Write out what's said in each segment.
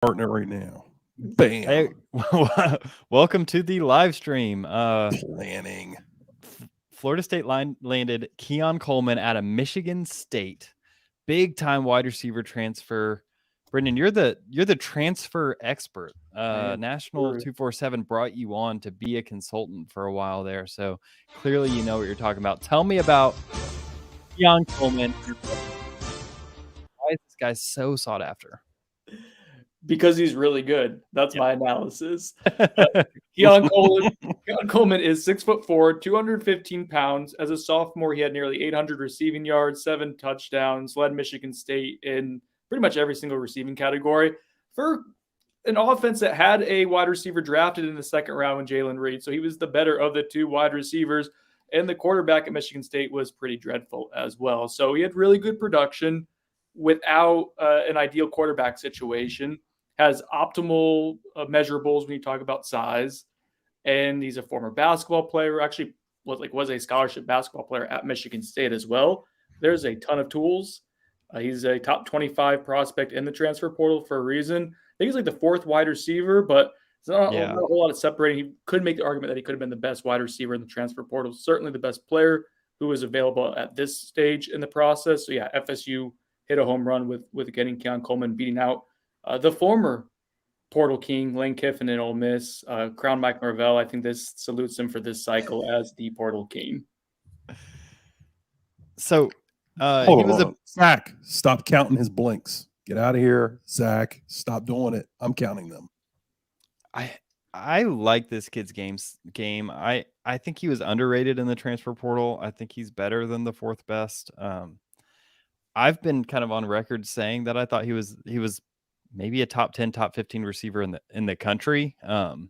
Starting it right now. Bam. Hey, welcome to the live stream. Planning. Florida State landed Keon Coleman out of Michigan State, big time wide receiver transfer. Brendan, you're the transfer expert. National 247 brought you on to be a consultant for a while there, so clearly you know what you're talking about. Tell me about Keon Coleman. Why is this guy so sought after? Because he's really good. That's my analysis. Keon Coleman is 6'4", 215 pounds. As a sophomore, he had nearly 800 receiving yards, 7 touchdowns, led Michigan State in pretty much every single receiving category for an offense that had a wide receiver drafted in the second round with Jalen Reed. So he was the better of the two wide receivers, and the quarterback at Michigan State was pretty dreadful as well. So he had really good production without an ideal quarterback situation. Has optimal measurables when you talk about size, and he's a former basketball player. Actually, was a scholarship basketball player at Michigan State as well. There's a ton of tools. He's a top 25 prospect in the transfer portal for a reason. I think he's like the fourth wide receiver, but it's not a whole lot of separating. He could make the argument that he could have been the best wide receiver in the transfer portal. Certainly the best player who was available at this stage in the process. So yeah, FSU hit a home run with getting Keon Coleman, beating out the former portal king, Lane Kiffin in Ole Miss, crown Mike Norvell. I think this salutes him for this cycle as the portal king. So hold on. Zach, stop counting his blinks. Get out of here, Zach. Stop doing it. I'm counting them. I like this kid's game. I think he was underrated in the transfer portal. I think he's better than the fourth best. I've been kind of on record saying that I thought he was maybe a top 10, top 15 receiver in the country. And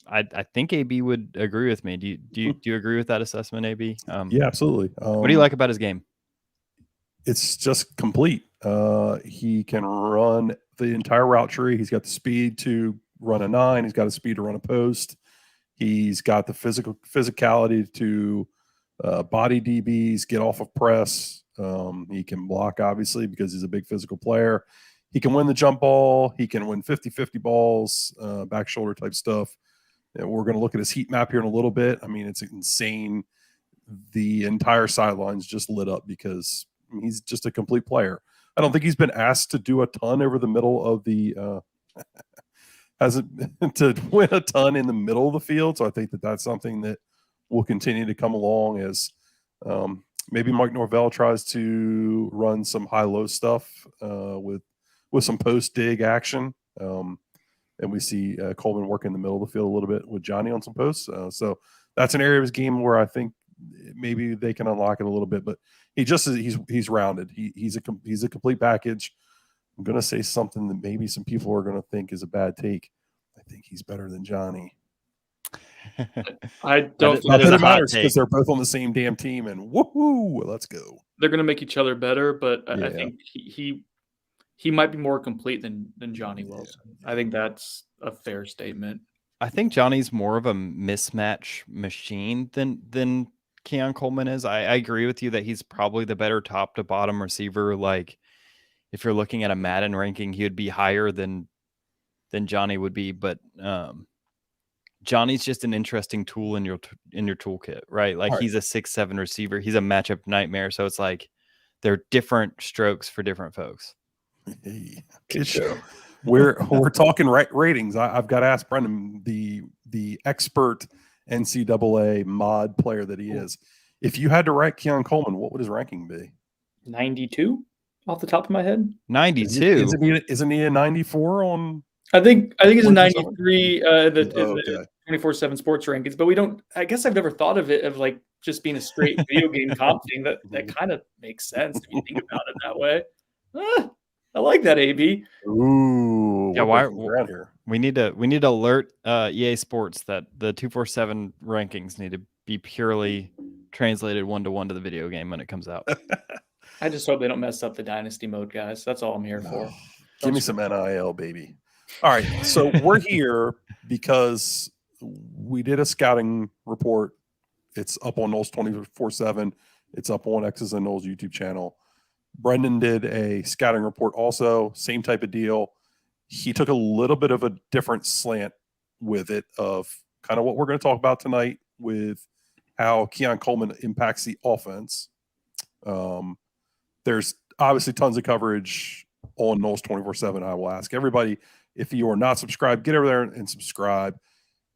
I think AB would agree with me. Do you agree with that assessment, AB? Yeah, absolutely. What do you like about his game? It's just complete. He can run the entire route tree. He's got the speed to run a 9. He's got the speed to run a post. He's got the physicality to body DBs, get off of press. He can block, obviously, because he's a big physical player. He can win the jump ball. He can win 50-50 balls, back shoulder type stuff. And we're going to look at his heat map here in a little bit. I mean, it's insane. The entire sideline's just lit up because he's just a complete player. I don't think he's been asked to do a ton over the middle of the hasn't to win a ton in the middle of the field. So I think that's something that will continue to come along as maybe Mike Norvell tries to run some high-low stuff with some post-dig action. And we see Coleman work in the middle of the field a little bit with Johnny on some posts. So that's an area of his game where I think maybe they can unlock it a little bit. But he's rounded. He's a complete package. I'm going to say something that maybe some people are going to think is a bad take. I think he's better than Johnny. I don't think it matters because they're both on the same damn team, and woohoo, let's go. They're going to make each other better, but I think he might be more complete than Johnny Wilson. I think that's a fair statement. I think Johnny's more of a mismatch machine than Keon Coleman is. I agree with you that he's probably the better top to bottom receiver. Like if you're looking at a Madden ranking, he would be higher than Johnny would be, but Johnny's just an interesting tool in your toolkit, right? Like he's a 6'7" receiver. He's a matchup nightmare. So it's like they're different strokes for different folks. Hey, good show. We're talking ratings. I've got to ask Brendan, the expert NCAA mod player that he is. If you had to rank Keon Coleman, what would his ranking be? 92 off the top of my head. 92. Isn't he a 94 on? I think he's a 93 the 24/7 sports rankings, but we don't. I guess I've never thought of it of like just being a straight video game comp thing. That kind of makes sense if you think about it that way. I like that, AB. Ooh, yeah. We need to alert EA Sports that the 247 rankings need to be purely translated 1-to-1 to the video game when it comes out. I just hope they don't mess up the dynasty mode, guys. That's all I'm here for. Give me some NIL, baby. All right, so we're here because we did a scouting report. It's up on Noles 24/7. It's up on X's and Noles YouTube channel. Brendan did a scouting report also, same type of deal. he took a little bit of a different slant with it of kind of what we're going to talk about tonight with how Keon Coleman impacts the offense. There's obviously tons of coverage on Noles 24/7. I will ask everybody, if you are not subscribed, get over there and subscribe.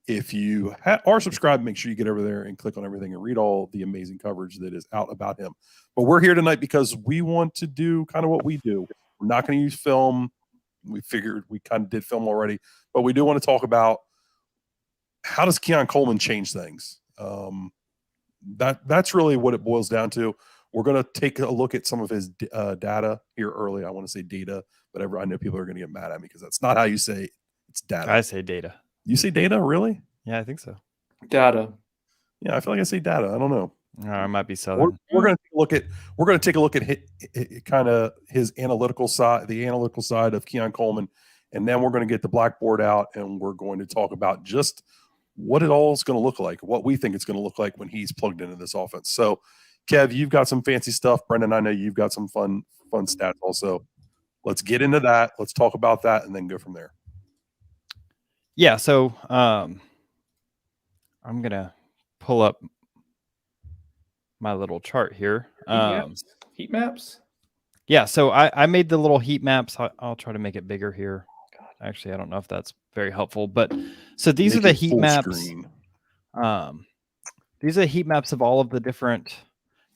If you are subscribed, make sure you get over there and click on everything and read all the amazing coverage that is out about him. But we're here tonight because we want to do kind of what we do. We're not going to use film. We figured we kind of did film already, but we do want to talk about how does Keon Coleman change things. That's really what it boils down to. We're going to take a look at some of his data here early. I want to say data, but I know people are going to get mad at me because that's not how you say it. It's data. I say data. You say data, really? Yeah, I think so. Data. Yeah, I feel like I say data. I don't know. I might be southern. We're going to take a look at kind of his analytical side, the analytical side of Keon Coleman, and then we're going to get the blackboard out and we're going to talk about just what it all is going to look like, what we think it's going to look like when he's plugged into this offense. So, Kev, you've got some fancy stuff. Brendan, I know you've got some fun stats also. Let's get into that. Let's talk about that and then go from there. Yeah, so I'm going to pull up my little chart here. Heat maps? Yeah, so I made the little heat maps. I'll try to make it bigger here. Actually, I don't know if that's very helpful, but so these are the heat maps. These are the heat maps of all of the different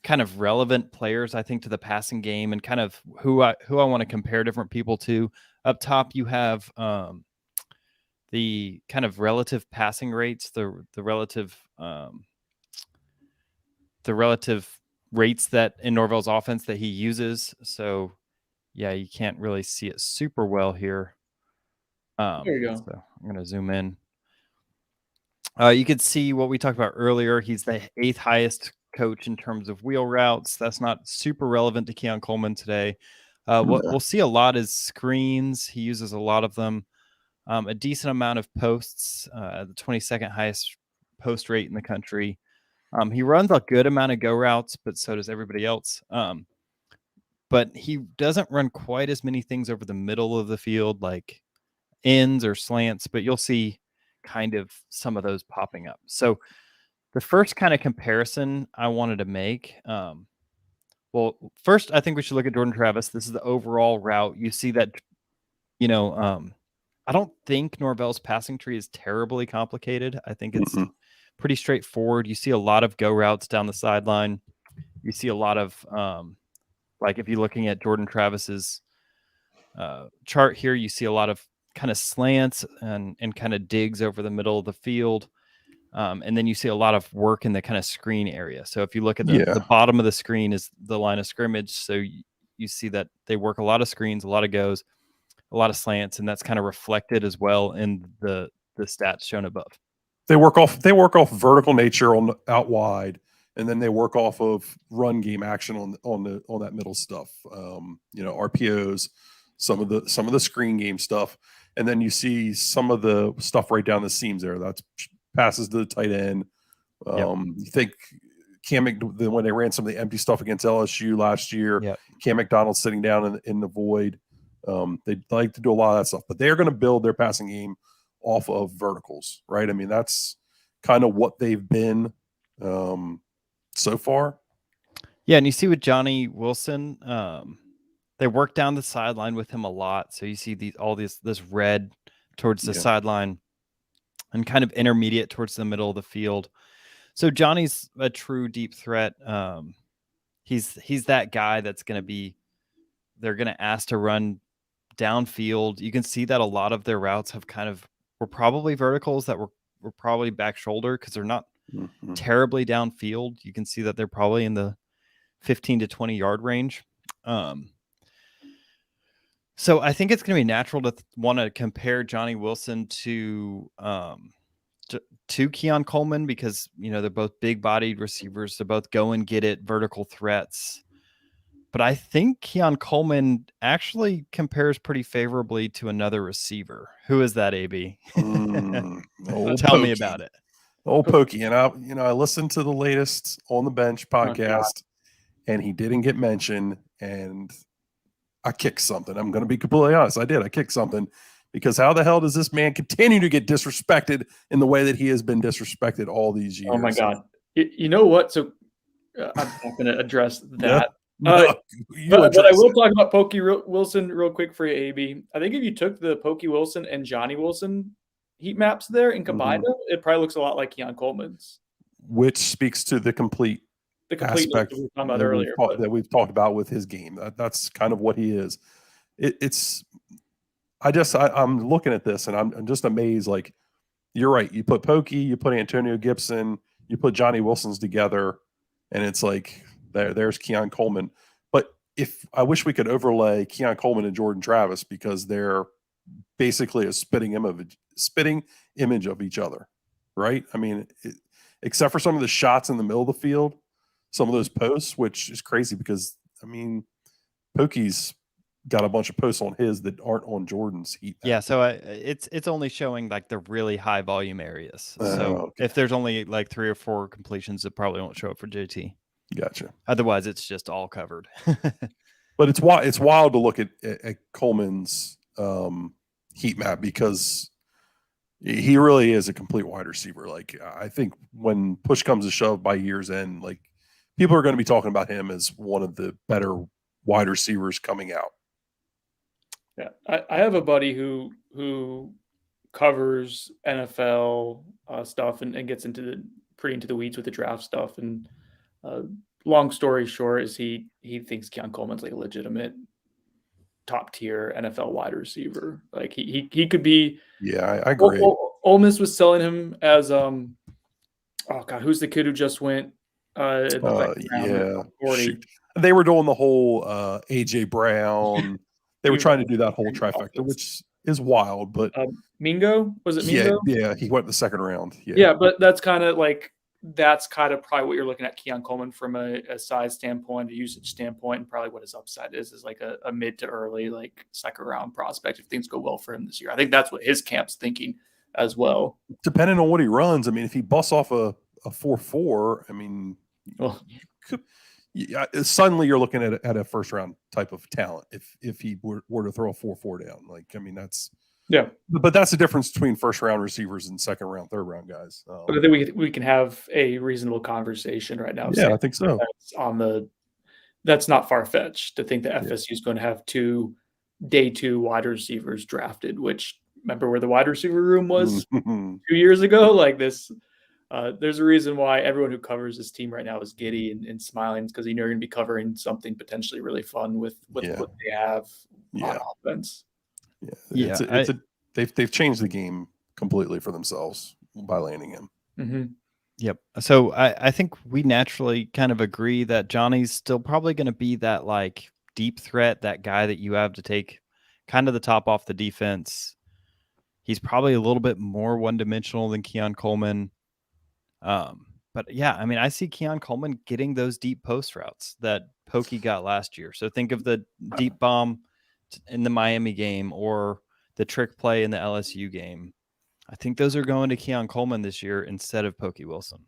kind of relevant players, I think, to the passing game and kind of who I want to compare different people to. Up top, you have the kind of relative passing rates, the relative rates that in Norvell's offense that he uses. So yeah, you can't really see it super well here. There you go. So I'm going to zoom in. You could see what we talked about earlier. He's the 8th highest coach in terms of wheel routes. That's not super relevant to Keon Coleman today. What we'll see a lot is screens. He uses a lot of them. A decent amount of posts, the 22nd highest post rate in the country. He runs a good amount of go routes, but so does everybody else. But he doesn't run quite as many things over the middle of the field, like ends or slants, but you'll see kind of some of those popping up. So the first kind of comparison I wanted to make, well, first, I think we should look at Jordan Travis. This is the overall route. You see that, I don't think Norvell's passing tree is terribly complicated. I think it's pretty straightforward. You see a lot of go routes down the sideline. You see a lot of, like if you're looking at Jordan Travis's chart here, you see a lot of kind of slants and kind of digs over the middle of the field. And then you see a lot of work in the kind of screen area. So if you look at the bottom of the screen is the line of scrimmage. So you see that they work a lot of screens, a lot of goes, a lot of slants, and that's kind of reflected as well in the stats shown above. They work off vertical nature on out wide, and then they work off of run game action on that middle stuff. RPOs, some of the screen game stuff, and then you see some of the stuff right down the seams there. That's passes to the tight end. You think when they ran some of the empty stuff against LSU last year, Cam McDonald sitting down in the void. They like to do a lot of that stuff, but they're going to build their passing game off of verticals, right? I mean, that's kind of what they've been so far. Yeah, and you see with Johnny Wilson, they work down the sideline with him a lot. So you see this red towards the sideline and kind of intermediate towards the middle of the field. So Johnny's a true deep threat. He's that guy that's going to be, they're going to ask to run downfield. You can see that a lot of their routes were probably verticals that were probably back shoulder because they're not terribly downfield. You can see that they're probably in the 15 to 20 yard range. So I think it's going to be natural to want to compare Johnny Wilson to Keon Coleman because, they're both big bodied receivers. They're both go and get it vertical threats. But I think Keon Coleman actually compares pretty favorably to another receiver. Who is that, AB? Tell me about it. Old Pokey. And I listened to the latest On the Bench podcast, and he didn't get mentioned. And I kicked something. I'm going to be completely honest. I did. I kicked something because how the hell does this man continue to get disrespected in the way that he has been disrespected all these years? Oh my God. You know what? So I'm not going to address that. No, but I will talk about Pokey Wilson real quick for you, AB. I think if you took the Pokey Wilson and Johnny Wilson heat maps there and combined them, it probably looks a lot like Keon Coleman's. Which speaks to the complete aspect that we were talking about earlier. That we've talked about with his game. That's kind of what he is. I'm looking at this and I'm just amazed. Like, you're right. You put Pokey, you put Antonio Gibson, you put Johnny Wilson's together, and it's like there's Keon Coleman. But if I wish we could overlay Keon Coleman and Jordan Travis, because they're basically a spitting image of each other, right? I mean, except for some of the shots in the middle of the field, some of those posts, which is crazy because, I mean, Pokey's got a bunch of posts on his that aren't on Jordan's heat. Yeah, so it's only showing like the really high volume areas. So okay. if there's only like 3 or 4 completions, it probably won't show up for JT. Gotcha. Otherwise, it's just all covered. But it's wild to look at Coleman's heat map, because he really is a complete wide receiver. Like, I think when push comes to shove by year's end, like, people are going to be talking about him as one of the better wide receivers coming out. Yeah, I have a buddy who covers NFL stuff and gets pretty into the weeds with the draft stuff. And long story short is he thinks Keon Coleman's like a legitimate top tier NFL wide receiver. Like he could be. Yeah, I agree. Ole Miss was selling him as oh God, who's the kid who just went? Yeah, they were doing the whole AJ Brown. They were trying to do that whole trifecta, which is wild. But Mingo, was it Mingo? Yeah, he went in the second round. Yeah, but that's kind of probably what you're looking at Keon Coleman from a size standpoint, a usage standpoint, and probably what his upside is like a mid to early, like second round prospect if things go well for him this year. I think that's what his camp's thinking as well. Depending on what he runs, I mean, if he busts off a 4.4, I mean, suddenly you're looking at a first round type of talent if he were to throw a 4.4 down. Like, I mean, that's but that's the difference between first round receivers and second round, third round guys. But I think we can have a reasonable conversation right now. Yeah, I think so. That's not far fetched to think that FSU is going to have 2 day 2 wide receivers drafted, which, remember where the wide receiver room was 2 years ago? Like this. There's a reason why everyone who covers this team right now is giddy and smiling, because you know you're going to be covering something potentially really fun with what they have on offense. They've changed the game completely for themselves by landing him. Mm-hmm. Yep. So I think we naturally kind of agree that Johnny's still probably going to be that like deep threat, that guy that you have to take kind of the top off the defense. He's probably a little bit more one-dimensional than Keon Coleman. But yeah, I mean, I see Keon Coleman getting those deep post routes that Pokey got last year. So think of the deep bomb in the Miami game or the trick play in the LSU game. I think those are going to Keon Coleman this year instead of Pokey Wilson.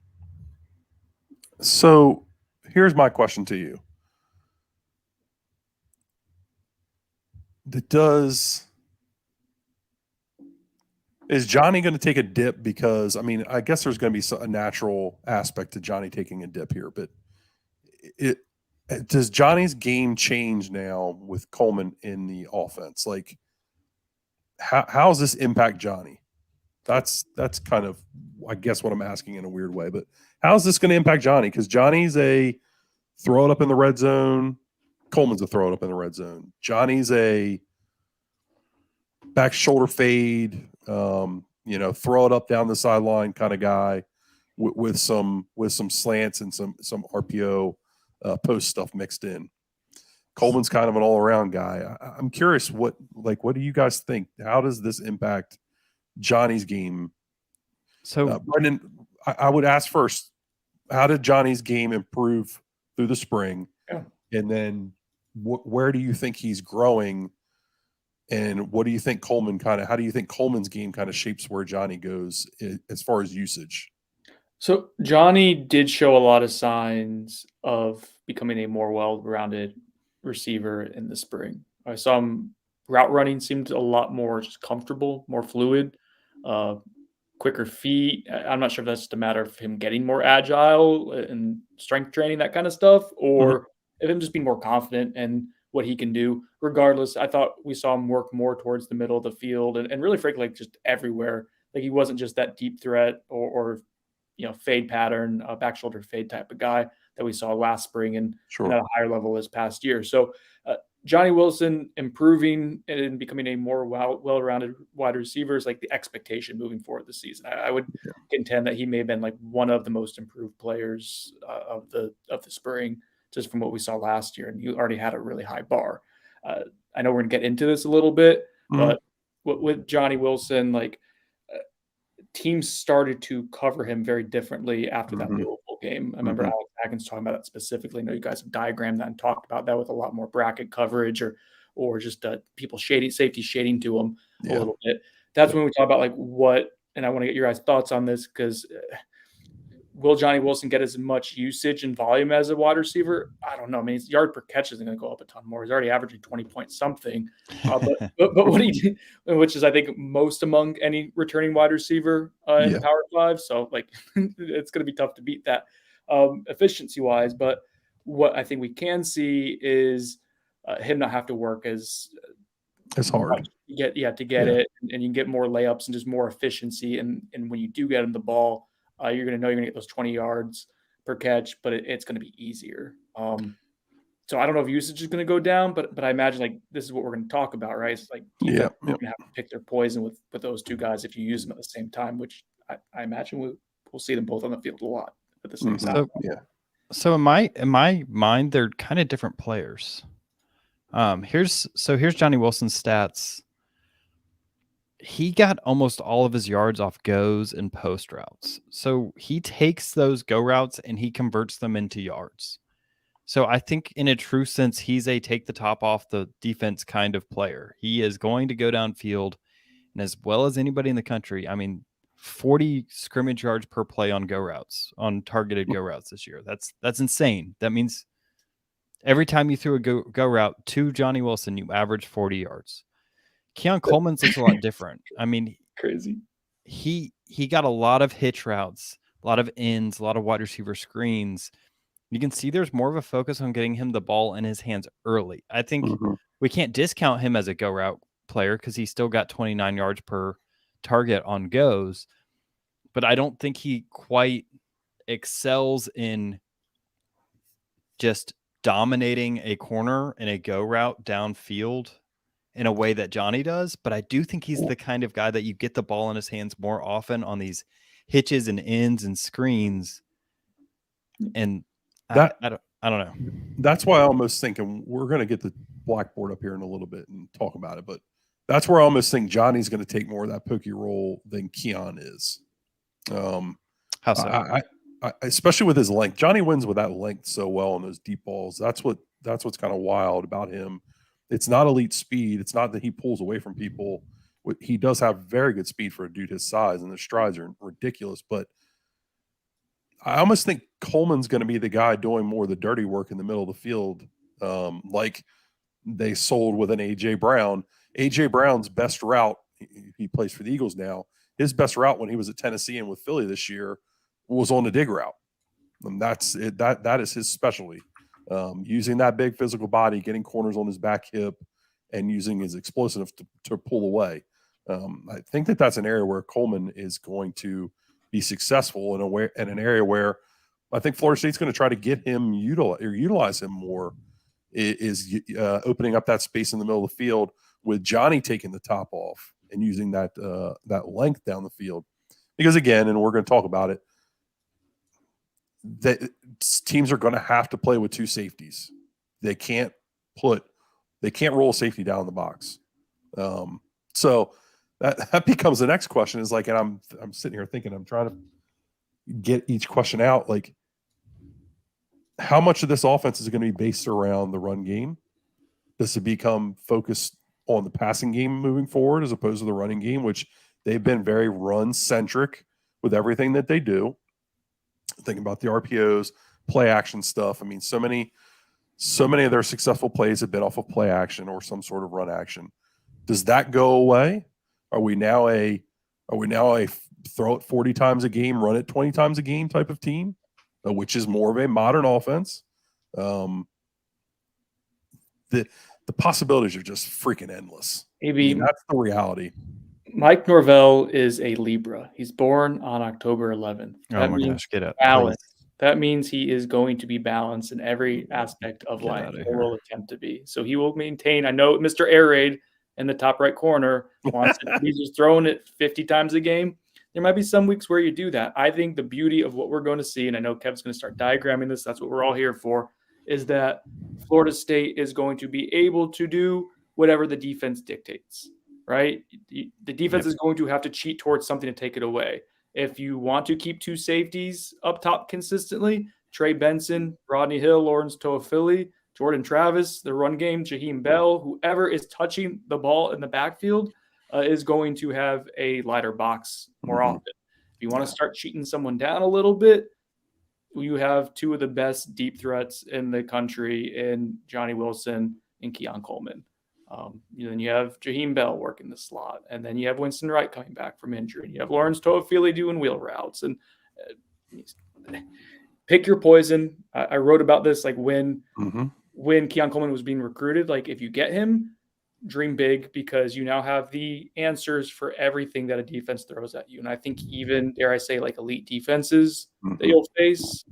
So here's my question to you. Is Johnny going to take a dip? Because, I mean, I guess there's going to be a natural aspect to Johnny taking a dip here, but does Johnny's game change now with Coleman in the offense? Like, how does this impact Johnny? That's kind of, I guess, what I'm asking in a weird way, but how's this going to impact Johnny? Because Johnny's a throw it up in the red zone. Coleman's a throw it up in the red zone. Johnny's a back shoulder fade, throw it up down the sideline kind of guy with some slants and some RPO post stuff mixed in. Coleman's kind of an all around guy. I'm curious, what do you guys think? How does this impact Johnny's game? So, Brendan, I would ask first, how did Johnny's game improve through the spring? Yeah. And then where do you think he's growing? And what do you think how do you think Coleman's game kind of shapes where Johnny goes as far as usage? So Johnny did show a lot of signs of becoming a more well-rounded receiver in the spring. I saw him route running seemed a lot more just comfortable, more fluid, quicker feet. I'm not sure if that's just a matter of him getting more agile and strength training, that kind of stuff, or if him just being more confident and what he can do. Regardless, I thought we saw him work more towards the middle of the field and really, frankly, like just everywhere. Like he wasn't just that deep threat or fade pattern, back shoulder fade type of guy that we saw last spring and at a higher level this past year. So Johnny Wilson improving and becoming a more well-rounded wide receiver is like the expectation moving forward this season. I would contend that he may have been like one of the most improved players of the spring, just from what we saw last year, and he already had a really high bar. I know we're gonna get into this a little bit, but with Johnny Wilson, like teams started to cover him very differently after that Louisville game. I remember Alex Atkins talking about that specifically. I know you guys have diagrammed that and talked about that with a lot more bracket coverage or just people safety shading to him a little bit. That's when we talk about like what, and I want to get your guys' thoughts on this because will Johnny Wilson get as much usage and volume as a wide receiver? I don't know. I mean, his yard per catch isn't going to go up a ton more. He's already averaging 20 point something. But what he did, which is, I think, most among any returning wide receiver in Power 5. So, like, it's going to be tough to beat that efficiency-wise. But what I think we can see is him not have to work as hard to get it, and you can get more layups and just more efficiency. And when you do get him the ball, you're going to know you're going to get those 20 yards per catch, but it's going to be easier. So I don't know if usage is going to go down, but I imagine like this is what we're going to talk about, right? It's like you're going to have to pick their poison with those two guys if you use them at the same time, which I imagine we'll see them both on the field a lot at the same time. So in my mind, they're kind of different players. Here's Johnny Wilson's stats. He got almost all of his yards off goes and post routes. So he takes those go routes and he converts them into yards. So I think in a true sense, he's a take the top off the defense kind of player. He is going to go downfield, and as well as anybody in the country, I mean, 40 scrimmage yards per play on go routes, on targeted go routes this year. That's insane. That means every time you threw a go route to Johnny Wilson, you average 40 yards. Keon Coleman's looks a lot different. I mean, crazy. He got a lot of hitch routes, a lot of ends, a lot of wide receiver screens. You can see there's more of a focus on getting him the ball in his hands early. I think we can't discount him as a go route player because he still got 29 yards per target on goes, but I don't think he quite excels in just dominating a corner in a go route downfield in a way that Johnny does. But I do think he's the kind of guy that you get the ball in his hands more often on these hitches and ends and screens. And I don't know. That's why I almost think, and we're going to get the blackboard up here in a little bit and talk about it, but that's where I almost think Johnny's going to take more of that pokey role than Keon is. How so? I especially with his length. Johnny wins with that length so well on those deep balls. That's what's kind of wild about him. It's not elite speed. It's not that he pulls away from people. He does have very good speed for a dude his size, and the strides are ridiculous. But I almost think Coleman's going to be the guy doing more of the dirty work in the middle of the field, like they sold with an A.J. Brown. A.J. Brown's best route, he plays for the Eagles now, his best route when he was at Tennessee and with Philly this year was on the dig route. And that's it. That is his specialty. Using that big physical body, getting corners on his back hip, and using his explosiveness to pull away. I think that's an area where Coleman is going to be successful in an area where I think Florida State's going to try to get him utilize him more. Is opening up that space in the middle of the field with Johnny taking the top off and using that length down the field. Because again, and we're going to talk about it, that teams are going to have to play with two safeties. They can't roll a safety down in the box. So that becomes the next question is like, and I'm sitting here thinking, I'm trying to get each question out. Like, how much of this offense is going to be based around the run game? Does it become focused on the passing game moving forward as opposed to the running game, which they've been very run centric with everything that they do? Thinking about the RPOs, play action stuff. I mean, so many of their successful plays have been off of play action or some sort of run action. Does that go away? Are we now a throw it 40 times a game, run it 20 times a game type of team, which is more of a modern offense? The possibilities are just freaking endless. Maybe that's the reality. Mike Norvell is a Libra. He's born on October 11th. Oh my gosh, get up. Balance. Please. That means he is going to be balanced in every aspect of Get life. outta Or here. will attempt to be. So he will maintain. I know Mr. Air Raid in the top right corner wants it. He's just throwing it 50 times a game. There might be some weeks where you do that. I think the beauty of what we're going to see, and I know Kevin's going to start diagramming this, that's what we're all here for, is that Florida State is going to be able to do whatever the defense dictates, right? The defense is going to have to cheat towards something to take it away. If you want to keep two safeties up top consistently, Trey Benson, Rodney Hill, Lawrence Toafili, Jordan Travis, the run game, Jaheim Bell, whoever is touching the ball in the backfield is going to have a lighter box more often. If you want to start cheating someone down a little bit, you have two of the best deep threats in the country in Johnny Wilson and Keon Coleman. Then you have Jaheim Bell working the slot, and then you have Winston Wright coming back from injury, and you have Lawrence Toafili doing wheel routes. And pick your poison. I wrote about this like when Keon Coleman was being recruited. Like if you get him, dream big, because you now have the answers for everything that a defense throws at you. And I think even, dare I say, like elite defenses that you'll face,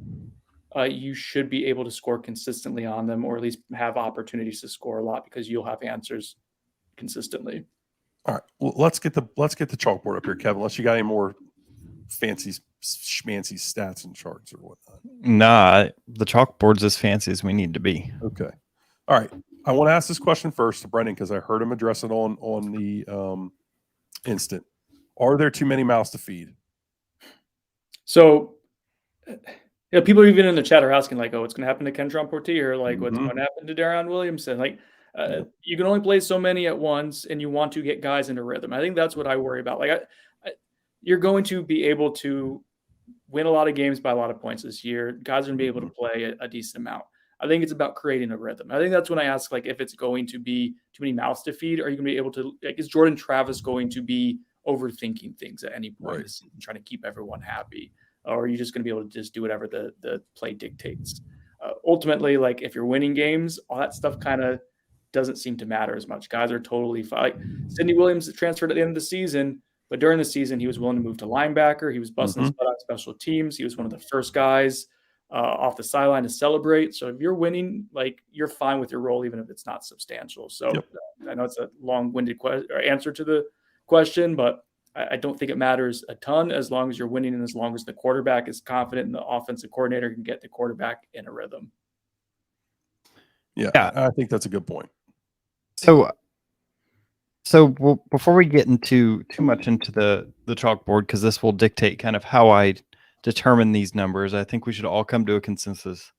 you should be able to score consistently on them, or at least have opportunities to score a lot because you'll have answers consistently. All right. Well, let's get the chalkboard up here, Kevin. Unless you got any more fancy schmancy stats and charts or whatnot. Nah, the chalkboard's as fancy as we need to be. Okay. All right. I want to ask this question first to Brendan because I heard him address it on the instant. Are there too many mouths to feed? So, people even in the chat are asking like, "Oh, what's going to happen to Kentron Portier? Like, what's going to happen to Darion Williamson?" Like, you can only play so many at once, and you want to get guys into rhythm. I think that's what I worry about. Like, you're going to be able to win a lot of games by a lot of points this year. Guys are going to be able to play a decent amount. I think it's about creating a rhythm. I think that's when I ask, like, if it's going to be too many mouths to feed, are you going to be able to, like, is Jordan Travis going to be overthinking things at any point and trying to keep everyone happy? Or are you just going to be able to just do whatever the play dictates? Ultimately, like, if you're winning games, all that stuff kind of doesn't seem to matter as much. Guys are totally fine. Like, Sidney Williams transferred at the end of the season, but during the season, he was willing to move to linebacker. He was busting his butt on special teams. He was one of the first guys off the sideline to celebrate. So if you're winning, like, you're fine with your role, even if it's not substantial. So I know it's a long-winded answer to the question, but I don't think it matters a ton as long as you're winning and as long as the quarterback is confident and the offensive coordinator can get the quarterback in a rhythm. Yeah. I think that's a good point. So before we get into too much into the chalkboard, because this will dictate kind of how I determine these numbers, I think we should all come to a consensus.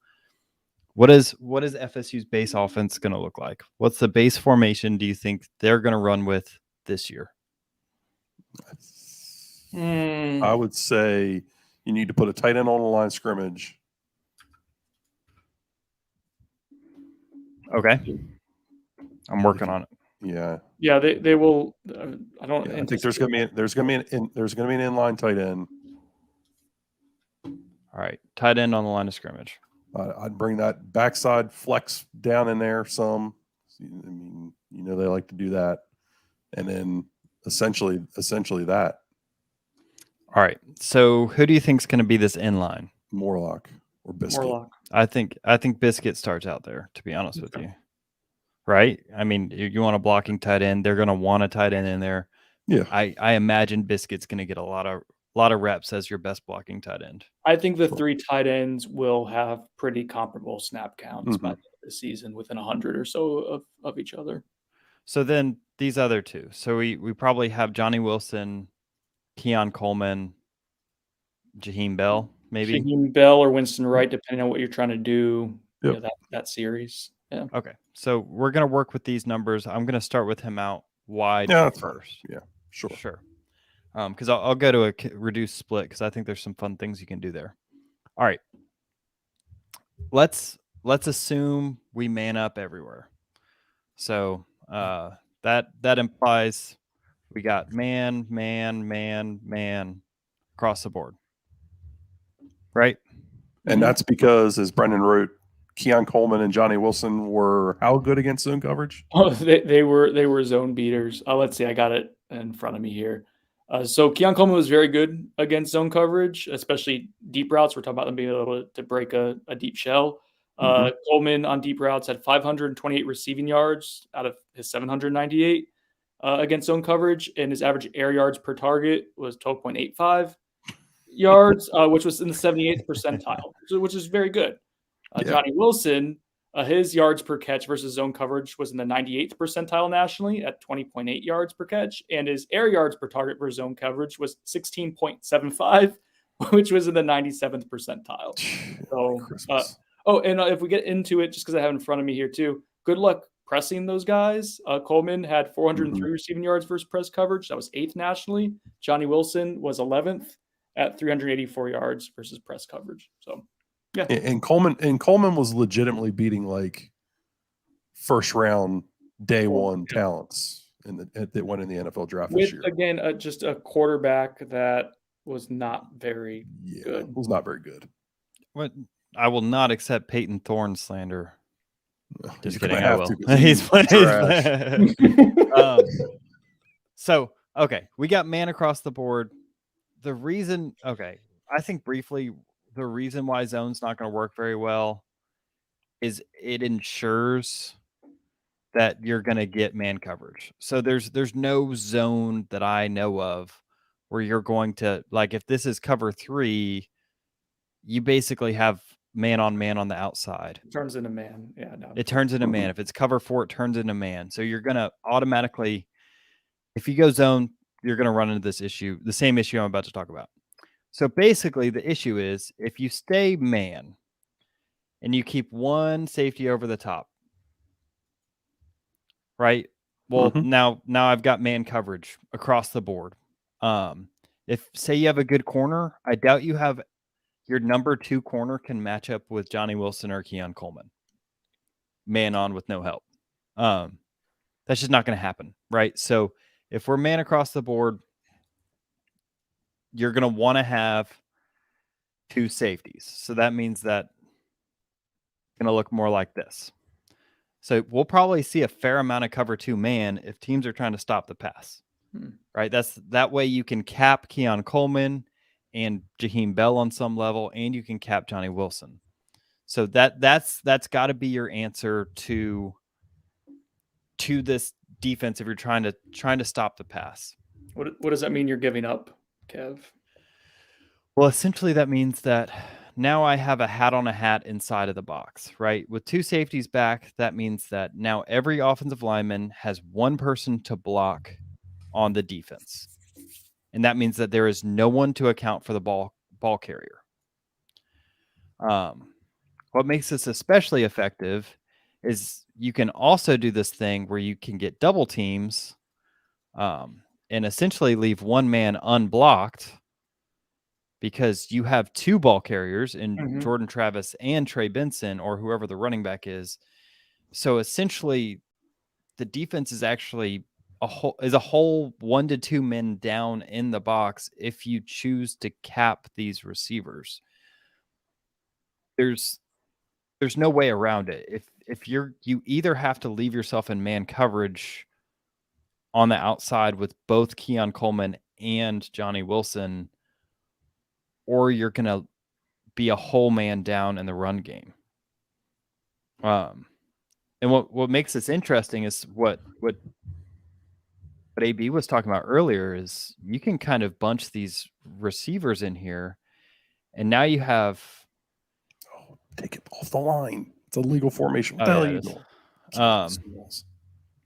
What is FSU's base offense going to look like? What's the base formation do you think they're going to run with this year? I would say you need to put a tight end on the line of scrimmage. Okay. I'm working on it. Yeah. Yeah, they will. I don't. I think there's going to be an inline tight end. All right, tight end on the line of scrimmage. I'd bring that backside flex down in there some. I mean, they like to do that, and then essentially that. All right. So who do you think is going to be this inline? Morlock or Biscuit? Morlock. I think Biscuit starts out there, to be honest with you. Right? I mean, you want a blocking tight end. They're going to want a tight end in there. Yeah. I imagine Biscuit's going to get a lot of reps as your best blocking tight end. I think the three tight ends will have pretty comparable snap counts by the end of the season, within 100 or so of each other. So then these other two. So we probably have Johnny Wilson, Keon Coleman, Jaheim Bell, maybe. Jaheim Bell or Winston Wright, depending on what you're trying to do. Yep. That series. Yeah. Okay. So we're going to work with these numbers. I'm going to start with him out wide first. Yeah, sure. Sure. Because I'll go to a reduced split because I think there's some fun things you can do there. All right. Let's assume we man up everywhere. So That implies we got man across the board, right? And that's because, as Brendan wrote, Keon Coleman and Johnny Wilson were how good against zone coverage? Oh, they were zone beaters. Let's see, I got it in front of me here. So Keon Coleman was very good against zone coverage, especially deep routes. We're talking about them being able to break a deep shell. Coleman on deep routes had 528 receiving yards out of his 798 against zone coverage, and his average air yards per target was 12.85 yards, which was in the 78th percentile, which is very good. Johnny Wilson, his yards per catch versus zone coverage was in the 98th percentile nationally at 20.8 yards per catch, and his air yards per target for zone coverage was 16.75, which was in the 97th percentile. So, and if we get into it, just because I have it in front of me here too, good luck pressing those guys. Coleman had 403 receiving yards versus press coverage. That was 8th nationally. Johnny Wilson was 11th at 384 yards versus press coverage. So, yeah. And Coleman was legitimately beating like first round day one talents that went in the NFL draft this year. Again, just a quarterback that was not very good. Was not very good. What? I will not accept Peyton Thorne slander. Just kidding. I will. He's trash. So, okay, we got man across the board. I think briefly, the reason why zone's not going to work very well is it ensures that you're going to get man coverage. So there's no zone that I know of where you're going to, like, if this is cover 3, you basically have man on the outside. It turns into man. Yeah, no. It turns into man. If it's cover 4, it turns into man. So you're going to automatically, if you go zone, you're going to run into this issue, the same issue I'm about to talk about. So basically the issue is if you stay man and you keep one safety over the top, right? Well, now I've got man coverage across the board. If say you have a good corner, I doubt you have your number 2 corner can match up with Johnny Wilson or Keon Coleman. Man on with no help. That's just not going to happen, right? So if we're man across the board, you're going to want to have 2 safeties. So that means that it's going to look more like this. So we'll probably see a fair amount of cover 2 man if teams are trying to stop the pass, right? That way you can cap Keon Coleman and Jaheim Bell on some level, and you can cap Johnny Wilson. So that's got to be your answer to this defense if you're trying to stop the pass. What does that mean you're giving up, Kev? Well, essentially that means that now I have a hat on a hat inside of the box, right? With 2 safeties back, that means that now every offensive lineman has 1 person to block on the defense. And that means that there is no one to account for the ball carrier. What makes this especially effective is you can also do this thing where you can get double teams and essentially leave one man unblocked because you have 2 ball carriers in Jordan Travis and Trey Benson or whoever the running back is. So essentially the defense is actually a whole 1 to 2 men down in the box if you choose to cap these receivers. There's no way around it. If you either have to leave yourself in man coverage on the outside with both Keon Coleman and Johnny Wilson, or you're going to be a whole man down in the run game. And what makes this interesting is what AB was talking about earlier is you can kind of bunch these receivers in here, and now you have take it off the line. It's a legal formation. What the hell are you doing?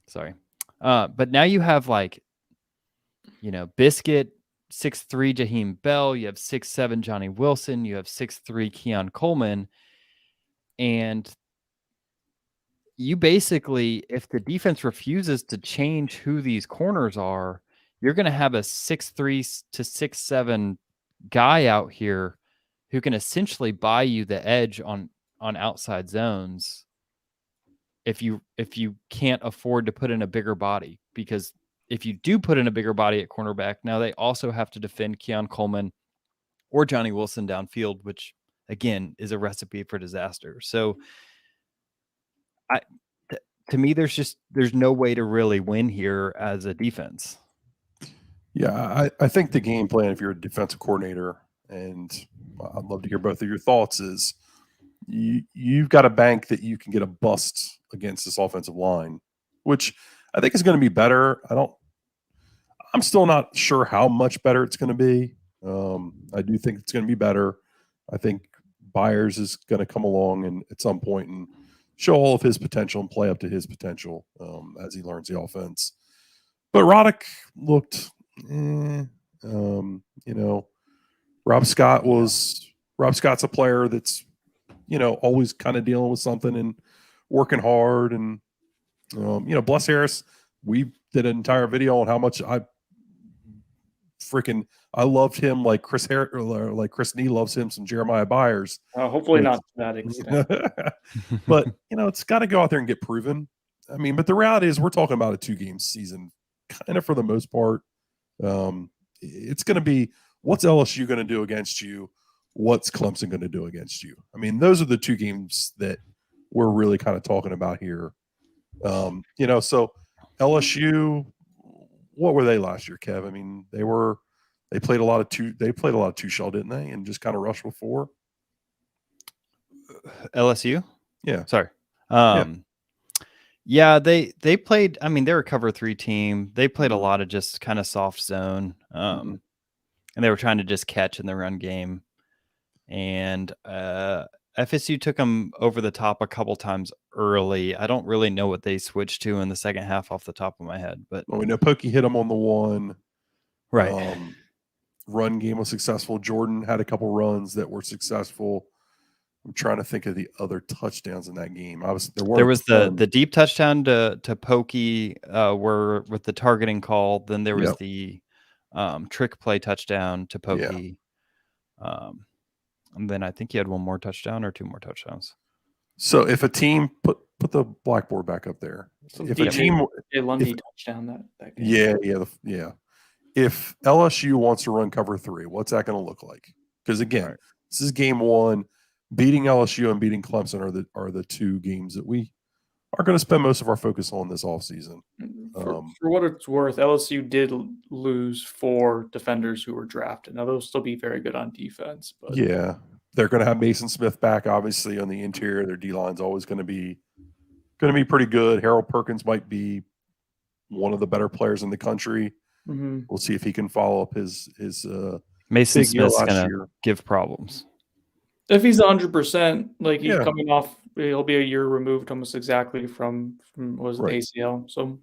Sorry. But now you have Biscuit, 6'3" Jaheim Bell, you have 6'7" Johnny Wilson, you have 6'3" Keon Coleman, and you basically, if the defense refuses to change who these corners are, you're going to have a 6'3" to 6'7" guy out here who can essentially buy you the edge on outside zones if you can't afford to put in a bigger body, because if you do put in a bigger body at cornerback, now they also have to defend Keon Coleman or Johnny Wilson downfield, which again is a recipe for disaster. So to me, there's no way to really win here as a defense. Yeah, I think the game plan, if you're a defensive coordinator, and I'd love to hear both of your thoughts, is you've got a bank that you can get a bust against this offensive line, which I think is going to be better. I'm still not sure how much better it's going to be. I do think it's going to be better. I think Byers is going to come along and at some point and show all of his potential and play up to his potential as he learns the offense. But Roddick looked, Rob Scott's a player that's, always kind of dealing with something and working hard. And, bless Harris, we did an entire video on how much I loved him, like Chris Nee loves him some Jeremiah Byers. Hopefully not to that extent. But, it's got to go out there and get proven. I mean, but the reality is we're talking about a 2-game season kind of for the most part. It's going to be, what's LSU going to do against you? What's Clemson going to do against you? I mean, those are the 2 games that we're really kind of talking about here. So LSU, what were they last year, Kev? I mean, they played a lot of two shell, didn't they? And just kind of rushed before. LSU? Yeah. Sorry. Yeah, they played, I mean, they're a cover 3 team. They played a lot of just kind of soft zone. And they were trying to just catch in the run game. And FSU took them over the top a couple times early. I don't really know what they switched to in the second half off the top of my head, but we know Pokey hit them on the one. Right. Run game was successful. Jordan had a couple runs that were successful. I'm trying to think of the other touchdowns in that game. There was the deep touchdown to Pokey were with the targeting call. Then there was the trick play touchdown to Pokey. And then I think he had one more touchdown or 2 more touchdowns. So if a team put the blackboard back up there, if a team Lundy touchdown that game. Yeah. If LSU wants to run cover 3, what's that going to look like? Because again, This is game 1. Beating LSU and beating Clemson are the 2 games that we are going to spend most of our focus on this offseason. For what it's worth, LSU did lose 4 defenders who were drafted. Now, they'll still be very good on defense. But yeah, they're going to have Mason Smith back, obviously, on the interior. Their D-line's always going to be pretty good. Harold Perkins might be one of the better players in the country. We'll see if he can follow up his Mason Smith's going to give problems. If he's 100%, like he's coming off, he'll be a year removed almost exactly from ACL. So,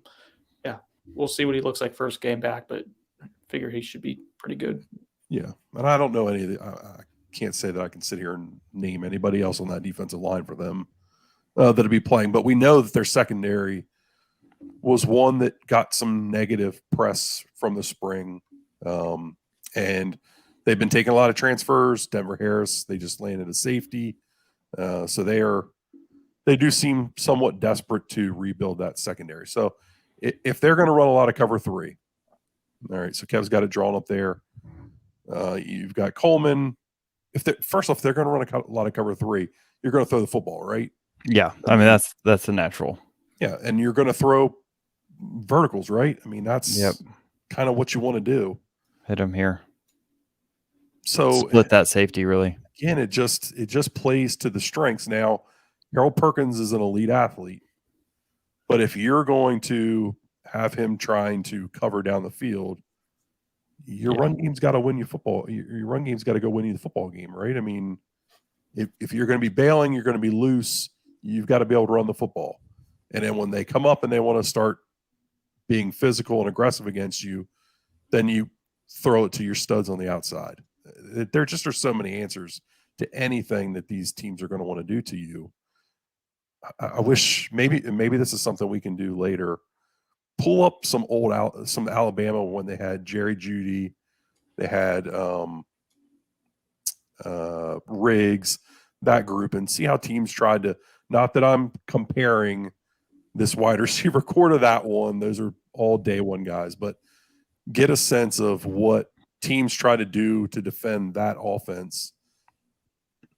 yeah, we'll see what he looks like first game back, but I figure he should be pretty good. Yeah, and I don't know any of the. I can't say that I can sit here and name anybody else on that defensive line for them that'll be playing, but we know that their secondary was one that got some negative press from the spring, and they've been taking a lot of transfers. Denver Harris, they just landed a safety. So they do seem somewhat desperate to rebuild that secondary. So if they're going to run a lot of cover 3, all right, so Kev's got it drawn up there. You've got Coleman. First off, if they're going to run a lot of cover 3, you're going to throw the football, right? Yeah, I mean, that's the natural. Yeah, and you're going to throw verticals, right? I mean, that's kind of what you want to do. Hit him here. So split that safety, really. Again, it just plays to the strengths. Now, Harold Perkins is an elite athlete, but if you're going to have him trying to cover down the field, your run game's got to win you football. Your run game's got to go win you the football game, right? I mean, if you're going to be bailing, you're going to be loose. You've got to be able to run the football. And then when they come up and they want to start being physical and aggressive against you, then you throw it to your studs on the outside. There just are so many answers to anything that these teams are going to want to do to you. I wish maybe this is something we can do later. Pull up some Alabama when they had Jerry Jeudy, they had Riggs, that group, and see how teams tried to. Not that I'm comparing this wide receiver core to that one. Those are all day one guys, but get a sense of what teams try to do to defend that offense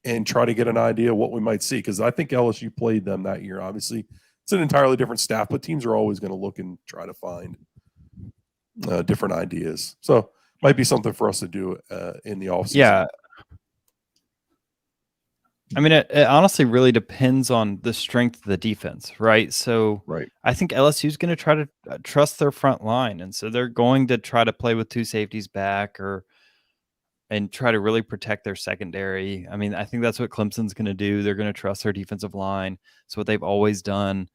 and try to get an idea of what we might see. Because I think LSU played them that year. Obviously, it's an entirely different staff, but teams are always going to look and try to find different ideas. So might be something for us to do in the offseason. Yeah. I mean, it honestly really depends on the strength of the defense, right? So I think LSU is going to try to trust their front line. And so they're going to try to play with two safeties back and try to really protect their secondary. I mean, I think that's what Clemson's going to do. They're going to trust their defensive line. It's what they've always done.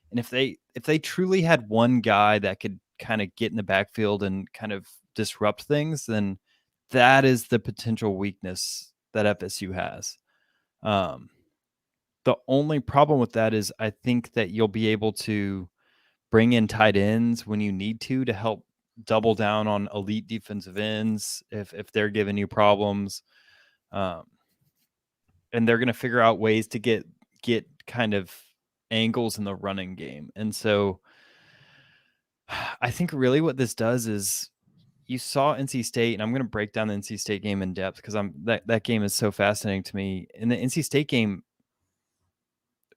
And if they truly had one guy that could kind of get in the backfield and kind of disrupt things, then that is the potential weakness that FSU has. The only problem with that is I think that you'll be able to bring in tight ends when you need to help double down on elite defensive ends if they're giving you problems. And they're going to figure out ways to get kind of angles in the running game. And so I think really what this does is you saw NC State, and I'm going to break down the NC State game in depth because that game is so fascinating to me. In the NC State game,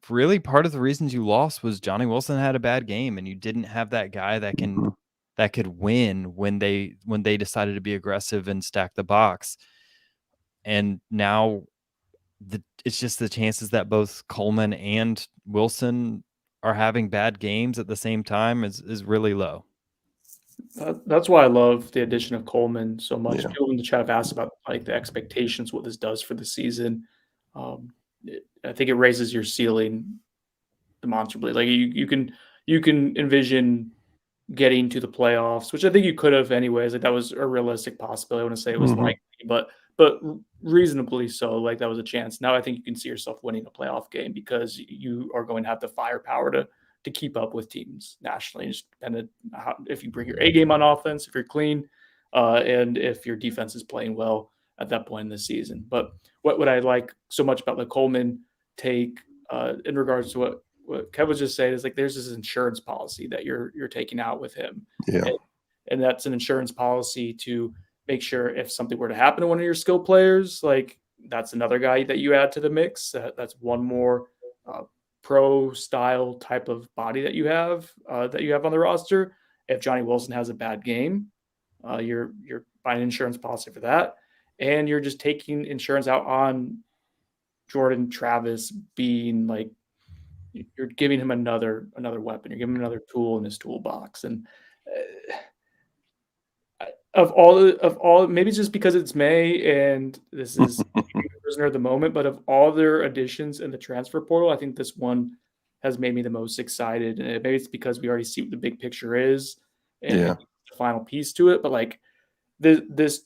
really part of the reasons you lost was Johnny Wilson had a bad game, and you didn't have that guy that could win when they decided to be aggressive and stack the box. And now it's just the chances that both Coleman and Wilson are having bad games at the same time is really low. That's why I love the addition of Coleman so much. Yeah. People in the chat have asked about like the expectations, what this does for the season. I think it raises your ceiling demonstrably. Like you can envision getting to the playoffs, which I think you could have anyways. Like that was a realistic possibility. I wouldn't say it was likely, but reasonably so. Like that was a chance. Now I think you can see yourself winning a playoff game because you are going to have the firepower to keep up with teams nationally. Just depending on if you bring your A game on offense, if you're clean, and if your defense is playing well at that point in the season. But what I like so much about the Coleman take in regards to what Kev was just saying is like there's this insurance policy that you're taking out with him. Yeah. And that's an insurance policy to make sure if something were to happen to one of your skill players, like that's another guy that you add to the mix. That's one more pro style type of body that you have on the roster. If Johnny Wilson has a bad game, you're buying an insurance policy for that. And you're just taking insurance out on Jordan Travis being like, you're giving him another weapon. You're giving him another tool in his toolbox. And of all, maybe it's just because it's May and this is prisoner of the moment, but of all their additions in the transfer portal, I think this one has made me the most excited. And maybe it's because we already see what the big picture is and the final piece to it. But like this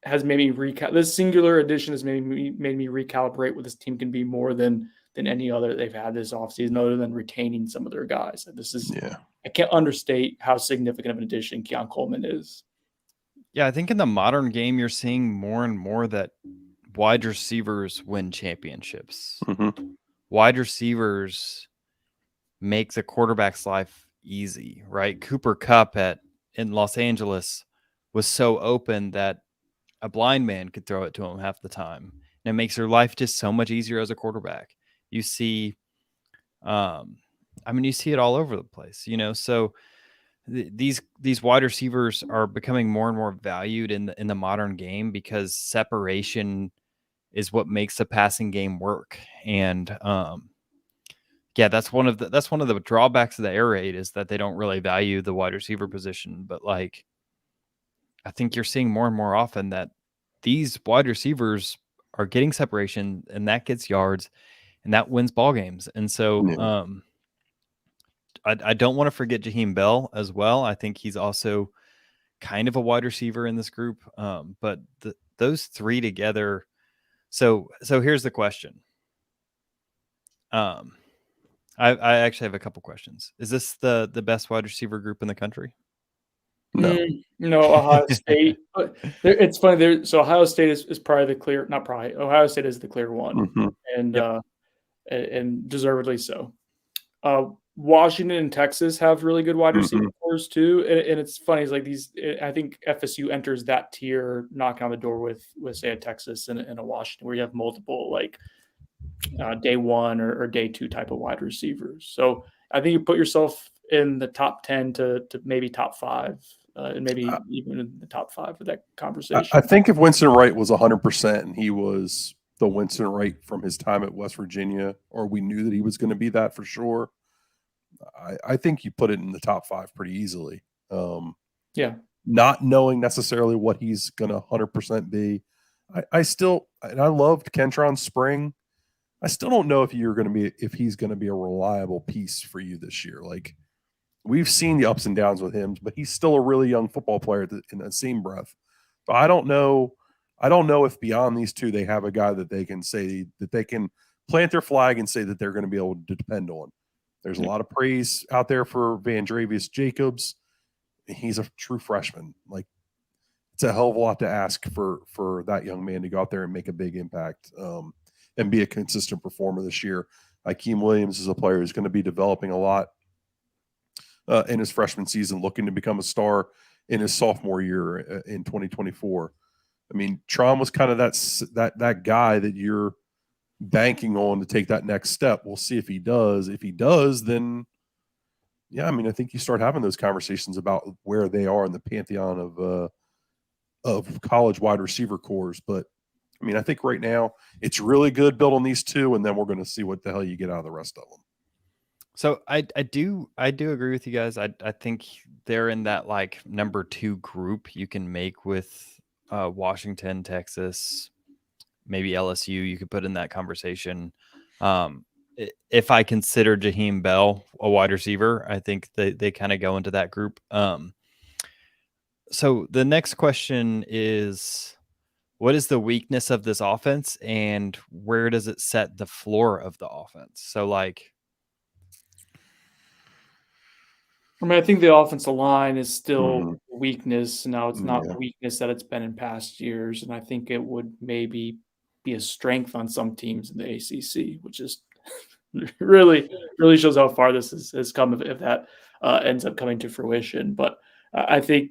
has made me this singular addition has made me recalibrate what this team can be more than any other they've had this offseason, other than retaining some of their guys. This is I can't understate how significant of an addition Keon Coleman is. Yeah, I think in the modern game, you're seeing more and more that wide receivers win championships. Wide receivers make the quarterback's life easy, right? Cooper Kupp in Los Angeles was so open that a blind man could throw it to him half the time. And it makes your life just so much easier as a quarterback. You see, you see it all over the place, so these wide receivers are becoming more and more valued in the modern game because separation is what makes the passing game work. And that's one of the drawbacks of the air raid is that they don't really value the wide receiver position. But like, I think you're seeing more and more often that these wide receivers are getting separation, and that gets yards, and that wins ball games. And so I don't want to forget Jaheim Bell as well. I think he's also kind of a wide receiver in this group. But those three together. So here's the question. I actually have a couple questions. Is this the best wide receiver group in the country? No, Ohio State. It's funny. So Ohio State is probably the clear. Not probably. Ohio State is the clear one, and deservedly so. Washington and Texas have really good wide receiver Mhm. cores too, and it's funny. It's like these. I think FSU enters that tier, knocking on the door with say a Texas and a Washington, where you have multiple like day one or day two type of wide receivers. So I think you put yourself in the top 10 to maybe top 5, and maybe even in the top 5 for that conversation. I think if Winston Wright was 100% and he was the Winston Wright from his time at West Virginia, or we knew that he was going to be that for sure, I think you put it in the top 5 pretty easily. Yeah. Not knowing necessarily what he's going to 100% be. I still, and I loved Kentron Spring. I still don't know if he's going to be a reliable piece for you this year. Like, we've seen the ups and downs with him, but he's still a really young football player in the same breath. So I don't know if beyond these two they have a guy that they can say that they can plant their flag and say that they're going to be able to depend on. There's a lot of praise out there for Vandravius Jacobs. He's a true freshman. Like, it's a hell of a lot to ask for that young man to go out there and make a big impact and be a consistent performer this year. Akeem Williams is a player who's going to be developing a lot in his freshman season, looking to become a star in his sophomore year in 2024. I mean, Tron was kind of that guy that you're banking on to take that next step. We'll see if he does. If he does, then yeah, I mean, I think you start having those conversations about where they are in the pantheon of college wide receiver cores. But I mean, I think right now it's really good built on these two, and then we're going to see what the hell you get out of the rest of them. So I do agree with you guys. I think they're in that like number 2 group you can make with Washington, Texas, maybe LSU. You could put in that conversation. If I consider Jaheim Bell a wide receiver, I think they kind of go into that group. So the next question is, what is the weakness of this offense and where does it set the floor of the offense? So like, I mean, I think the offensive line is still Mhm. a weakness. Now it's not Yeah. the weakness that it's been in past years, and I think it would maybe be a strength on some teams in the ACC, which is really shows how far this has come if that ends up coming to fruition. But I think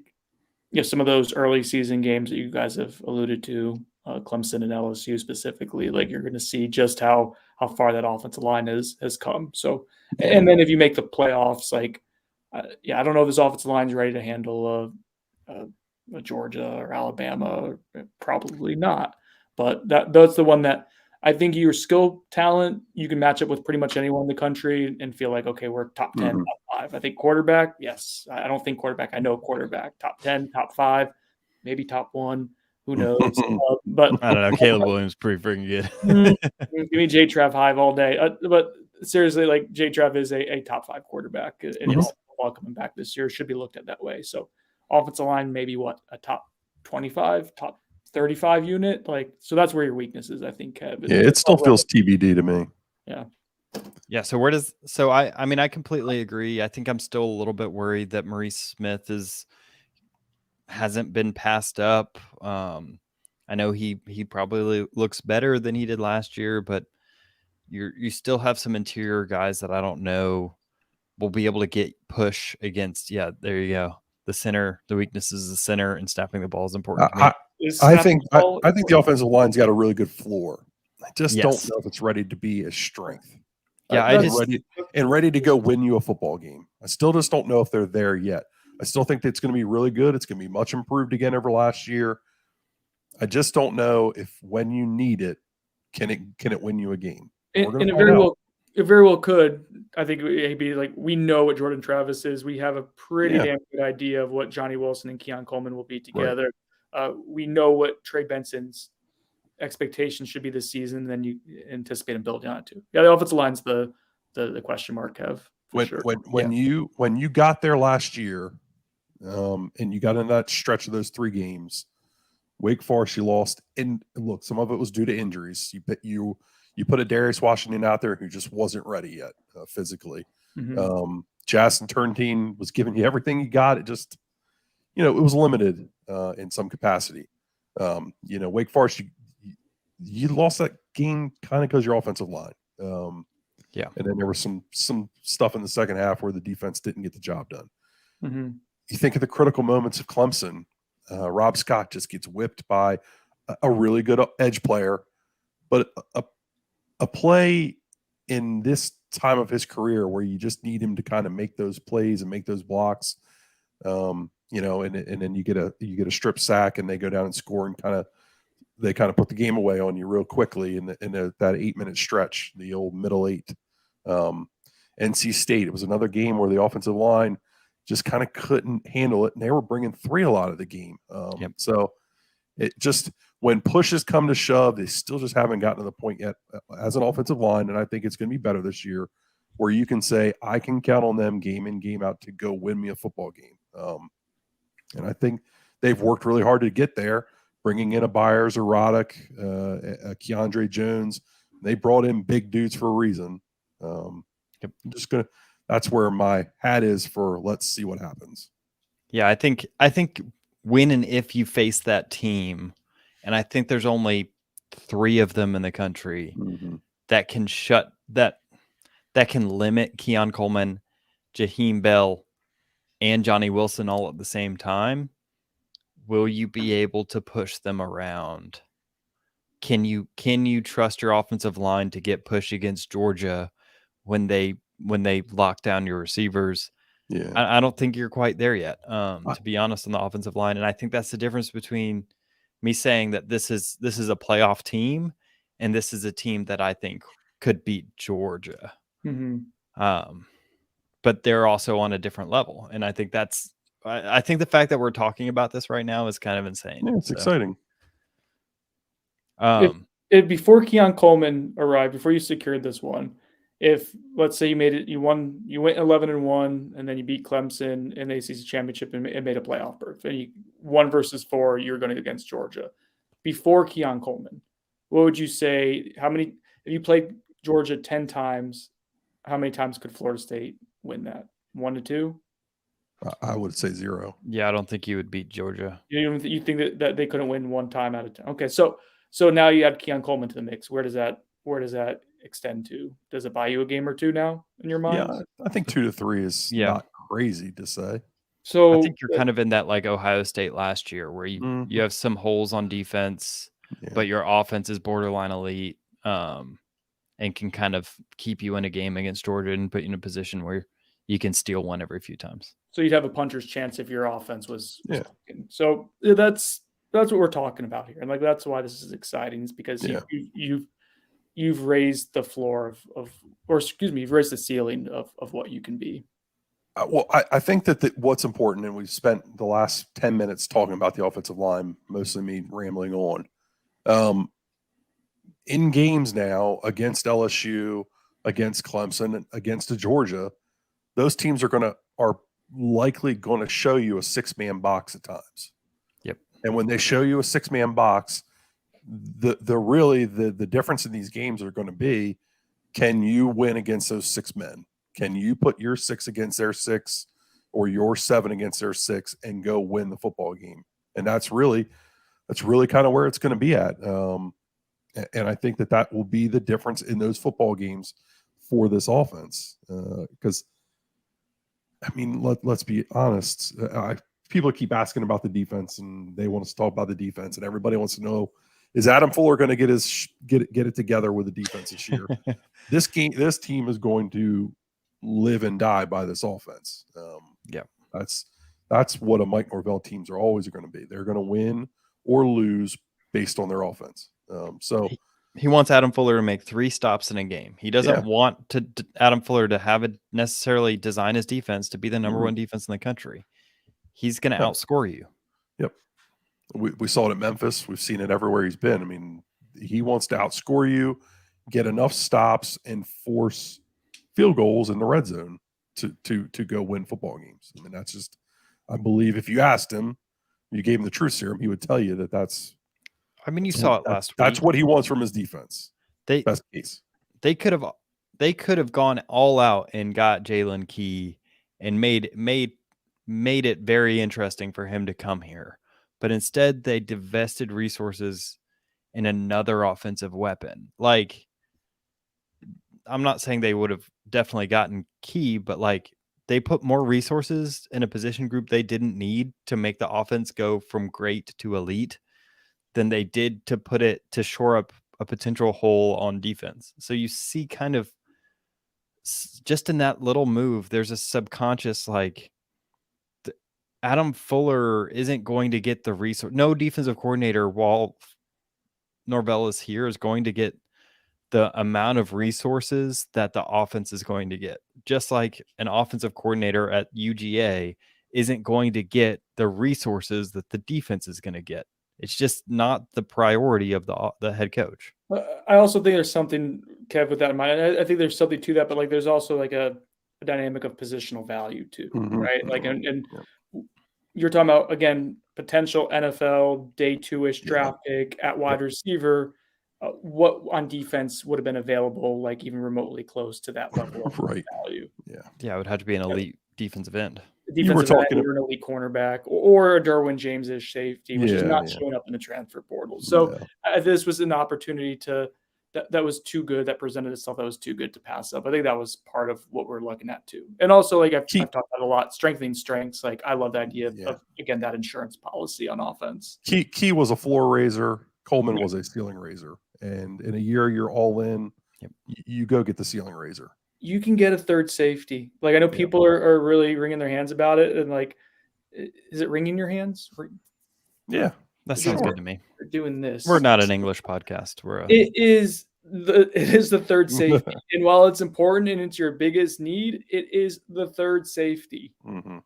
some of those early season games that you guys have alluded to, Clemson and LSU specifically, like you're going to see just how far that offensive line has come. So, and then if you make the playoffs, like I don't know if this offensive line is ready to handle a Georgia or Alabama. Probably not. But that's the one that I think your skill talent, you can match up with pretty much anyone in the country and feel like, okay, we're top 10, Mhm. top 5. I think quarterback, yes. I don't think quarterback. I know quarterback. Top 10, top 5, maybe top 1. Who knows? But I don't know. Caleb Williams pretty freaking good. give me J-Trav Hive all day. But seriously, like J-Trav is a top 5 quarterback, and Mhm. all coming back this year should be looked at that way. So offensive line, maybe a top 25, top 35 unit. Like, so that's where your weakness is, I think, Kev. Yeah, it still feels TBD to me. Yeah. Yeah. So I mean, I completely agree. I think I'm still a little bit worried that Maurice Smith hasn't been passed up. I know he probably looks better than he did last year, but you still have some interior guys that I don't know will be able to get push against. Yeah, there you go. The center, the weakness is the center, and snapping the ball is important to me. I think the offensive line's got a really good floor. I just don't Yes. know if it's ready to be a strength. Yeah, ready to go win you a football game. I still just don't know if they're there yet. I still think that it's going to be really good. It's going to be much improved again over last year. I just don't know if when you need it, can it win you a game? And it very well could. I think it'd be like, we know what Jordan Travis is. We have a pretty damn good idea of what Johnny Wilson and Keon Coleman will be together. Right. We know what Trey Benson's expectations should be this season. And then you anticipate him building on it too. Yeah, the offensive line's the question mark, Kev. When you got there last year, and you got in that stretch of those 3 games, Wake Forest, you lost. And look, some of it was due to injuries. You put a Darius Washington out there who just wasn't ready yet physically. Mm-hmm. Jason Turntine was giving you everything you got. It just, it was limited in some capacity. Wake Forest, you lost that game kind of because your offensive line. Yeah. And then there was some stuff in the second half where the defense didn't get the job done. Mm-hmm. You think of the critical moments of Clemson. Rob Scott just gets whipped by a really good edge player, but a play in this time of his career where you just need him to kind of make those plays and make those blocks, and then you get a strip sack and they go down and score and they put the game away on you real quickly in that 8-minute stretch, the old middle eight. NC State, it was another game where the offensive line just kind of couldn't handle it, and they were bringing 3 a lot of the game. So it just, when pushes come to shove, they still just haven't gotten to the point yet as an offensive line, and I think it's going to be better this year, where you can say, I can count on them game in, game out to go win me a football game. And I think they've worked really hard to get there, bringing in a Byers, a Roddick, a Keandre Jones. They brought in big dudes for a reason. I'm just going to – that's where my hat is for let's see what happens. Yeah, I think when and if you face that team, and I think there's only 3 of them in the country that can that can limit Keon Coleman, Jaheim Bell, and Johnny Wilson all at the same time. Will you be able to push them around? Can you trust your offensive line to get push against Georgia when they lock down your receivers? Yeah, I don't think you're quite there yet, to be honest, on the offensive line. And I think that's the difference between me saying that this is a playoff team and this is a team that I think could beat Georgia. But they're also on a different level. And I think I think the fact that we're talking about this right now is kind of insane. Yeah, it's exciting. If before Keon Coleman arrived, before you secured this one, if let's say you went 11-1, and then you beat Clemson in the ACC championship and made a playoff berth, and you 1 versus 4, you're going against Georgia. Before Keon Coleman, what would you say? If you played Georgia 10 times, how many times could Florida State win that? 1 to 2? I would say 0. Yeah, I don't think you would beat Georgia. You think that they couldn't win 1 time out of 10? Okay, so now you add Keon Coleman to the mix. Where does that extend to? Does it buy you a game or 2 now in your mind? Yeah, I think 2 to 3 is not crazy to say. So I think you're kind of in that like Ohio State last year, where you have some holes on defense, but your offense is borderline elite, and can kind of keep you in a game against Georgia and put you in a position where you can steal one every few times. So you'd have a puncher's chance if your offense was so that's what we're talking about here, and like that's why this is exciting. Is because you've raised the floor you've raised the ceiling of what you can be. Well, I think that what's important, and we've spent the last 10 minutes talking about the offensive line, mostly me rambling on. In games now against LSU, against Clemson, against Georgia, those teams are likely going to show you a 6-man box at times. Yep. And when they show you a 6-man box, the difference in these games are going to be, can you win against those 6 men? Can you put your 6 against their 6 or your 7 against their 6 and go win the football game? And that's really kind of where it's going to be at. And I think that will be the difference in those football games for this offense. Because, I mean, let's be honest. People keep asking about the defense, and they want us to talk about the defense, and everybody wants to know, is Adam Fuller going to get it together with the defense this year? This team is going to live and die by this offense. That's what a Mike Norvell teams are always going to be. They're going to win or lose based on their offense. So he wants Adam Fuller to make 3 stops in a game. He doesn't want Adam Fuller to have it necessarily design his defense to be the number 1 defense in the country. He's going to outscore you. Yep. We saw it at Memphis. We've seen it everywhere he's been. I mean, he wants to outscore you, get enough stops, and force field goals in the red zone to go win football games. I mean, that's just, I believe if you asked him, you gave him the truth serum, he would tell you that's. I mean, you saw it last week. That's what he wants from his defense. Best case. They could have gone all out and got Jalen Key and made it very interesting for him to come here. But instead, they divested resources in another offensive weapon. Like, I'm not saying they would have definitely gotten Key, but like they put more resources in a position group they didn't need to make the offense go from great to elite than they did to put it to shore up a potential hole on defense. So you see kind of just in that little move, there's a subconscious like Adam Fuller isn't going to get the resource. No defensive coordinator while Norvell is here is going to get the amount of resources that the offense is going to get. Just like an offensive coordinator at UGA isn't going to get the resources that the defense is going to get. It's just not the priority of the head coach. I also think there's something, Kev, with that in mind. I think there's something to that, but like there's also like a dynamic of positional value too, right? Like, and you're talking about, again, potential NFL day 2-ish draft pick at wide receiver. What on defense would have been available, like even remotely close to that level of value? Yeah, it would have to be an elite defensive end. Defensive end or an elite cornerback or a Derwin James-ish safety, which is not showing up in the transfer portal. So this was an opportunity that was too good, that presented itself, that was too good to pass up. I think that was part of what we're looking at too. And also, like I've talked about a lot, strengthening strengths. Like I love the idea of again, that insurance policy on offense. Key was a floor raiser. Coleman was a ceiling raiser. And in a year, you're all in. You go get the ceiling raiser. You can get a third safety. Like I know people are really wringing their hands about it. And like, is it wringing your hands? Yeah. That sounds good to me. We're doing this. We're not an English podcast. It is the third safety. And while it's important and it's your biggest need, it is the third safety. Mm-hmm.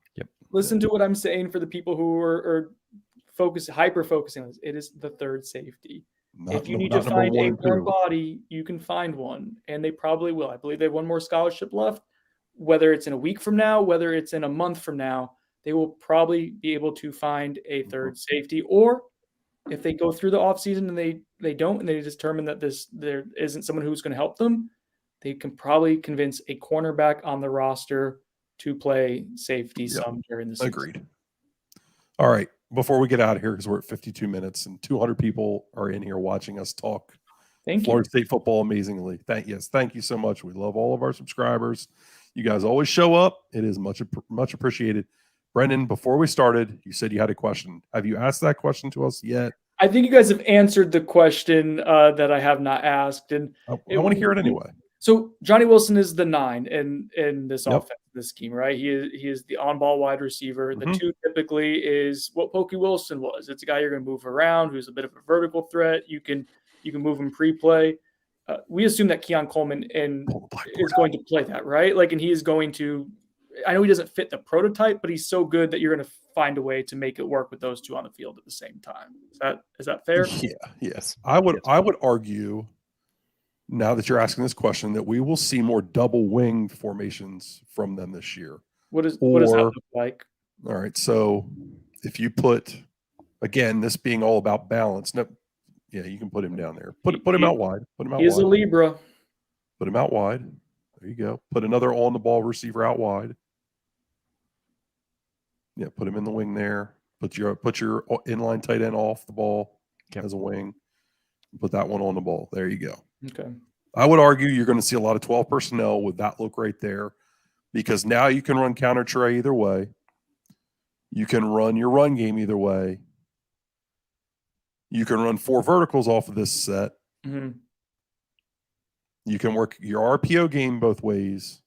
Listen to what I'm saying for the people who are hyper focusing on this. It is the third safety. If you need to find a warm body, you can find one, and they probably will. I believe they have one more scholarship left. Whether it's in a week from now, whether it's in a month from now, they will probably be able to find a third safety. Or if they go through the offseason and they don't, and they determine that there isn't someone who's going to help them, they can probably convince a cornerback on the roster to play safety some during the season. Agreed. All right. Before we get out of here, because we're at 52 minutes and 200 people are in here watching us talk Florida State football amazingly. Thank you so much. We love all of our subscribers. You guys always show up. It is much appreciated. Brendan, before we started, you said you had a question. Have you asked that question to us yet? I think you guys have answered the question that I have not asked. And I want to hear it anyway. So Johnny Wilson is the 9 in this offense, this scheme, right? He is the on-ball wide receiver. The 2 typically is what Pokey Wilson was. It's a guy you're going to move around, who's a bit of a vertical threat. You can move him pre-play. We assume that Keon Coleman is going to play that, right? Like, and he is going to. I know he doesn't fit the prototype, but he's so good that you're going to find a way to make it work with those 2 on the field at the same time. Is that fair? Yeah. Yes. I would argue, now that you're asking this question, that we will see more double wing formations from them this year. What does that look like? All right. So if you put, again, this being all about balance. You can put him down there. Put him out wide. He is a Libra. Put him out wide. There you go. Put another on the ball receiver out wide. Yeah, put him in the wing there. Put your inline tight end off the ball as a wing. Put that one on the ball. There you go. Okay. I would argue you're going to see a lot of 12 personnel with that look right there, because now you can run counter tray either way. You can run your run game either way. You can run 4 verticals off of this set. Mm-hmm. You can work your RPO game both ways.